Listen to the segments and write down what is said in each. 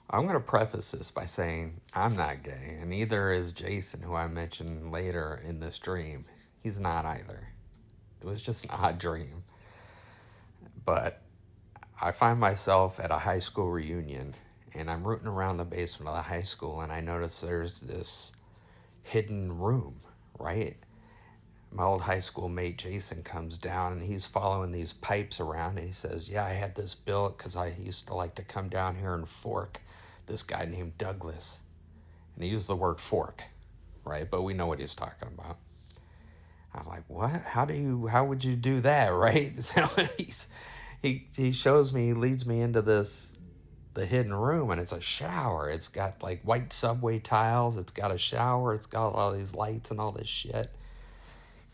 I'm going to preface this by saying I'm not gay, and neither is Jason, who I mentioned later in this dream. He's not either. It was just an odd dream. But I find myself at a high school reunion, and I'm rooting around the basement of the high school, and I notice there's this hidden room, right? My old high school mate Jason comes down and he's following these pipes around and he says, "Yeah, I had this built because I used to like to come down here and fork this guy named Douglas." And he used the word fork, right? But we know what he's talking about. I'm like, "What? how would you do that?" Right? So he shows me, he leads me into the hidden room, and it's a shower. It's got like white subway tiles, it's got a shower, it's got all these lights and all this shit.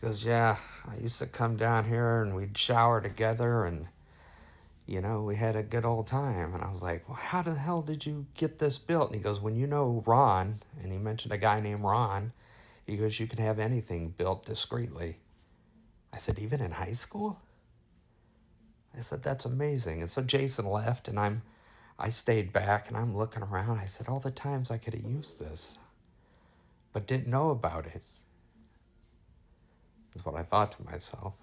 He goes, "Yeah, I used to come down here and we'd shower together and, we had a good old time." And I was like, "Well, how the hell did you get this built?" And he goes, "When you know Ron," and he mentioned a guy named Ron, he goes, "You can have anything built discreetly." I said, "Even in high school?" I said, "That's amazing." And so Jason left and I stayed back and I'm looking around. I said, all the times I could have used this, but didn't know about it, is what I thought to myself.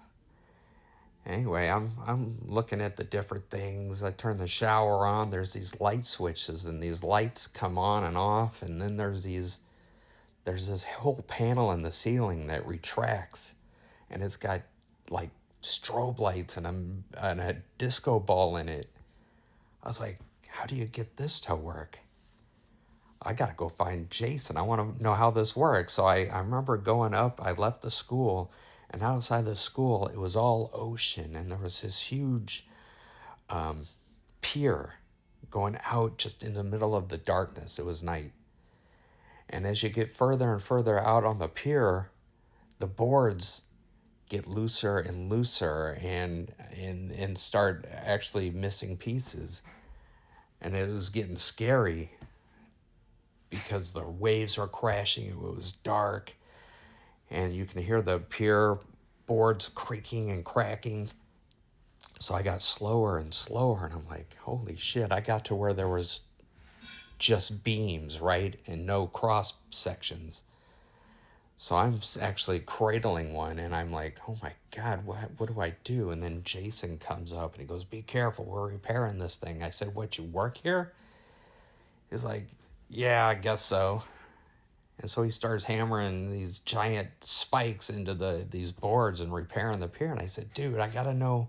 Anyway, I'm looking at the different things. I turn the shower on. There's these light switches, and these lights come on and off. And then there's this whole panel in the ceiling that retracts, and it's got like strobe lights and a disco ball in it. I was like, "How do you get this to work?" I gotta go find Jason. I want to know how this works. So I remember going up. I left the school, and outside the school, it was all ocean, and there was this huge pier going out just in the middle of the darkness. It was night. And as you get further and further out on the pier, the boards get looser and looser and start actually missing pieces. And it was getting scary because the waves are crashing. It was dark, and you can hear the pier boards creaking and cracking. So I got slower and slower, and I'm like, holy shit, I got to where there was just beams, right? And no cross sections. So I'm actually cradling one, and I'm like, oh my God, what do I do? And then Jason comes up and he goes, "Be careful, we're repairing this thing." I said, "What, you work here?" He's like, "Yeah, I guess so." And so he starts hammering these giant spikes into these boards and repairing the pier. And I said, "Dude, I got to know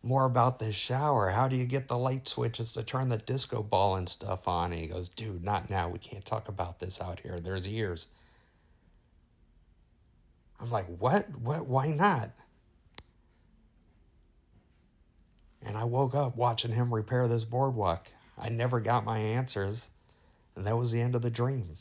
more about this shower. How do you get the light switches to turn the disco ball and stuff on?" And he goes, "Dude, not now. We can't talk about this out here. There's ears." I'm like, "What? What? Why not?" And I woke up watching him repair this boardwalk. I never got my answers. And that was the end of the dream.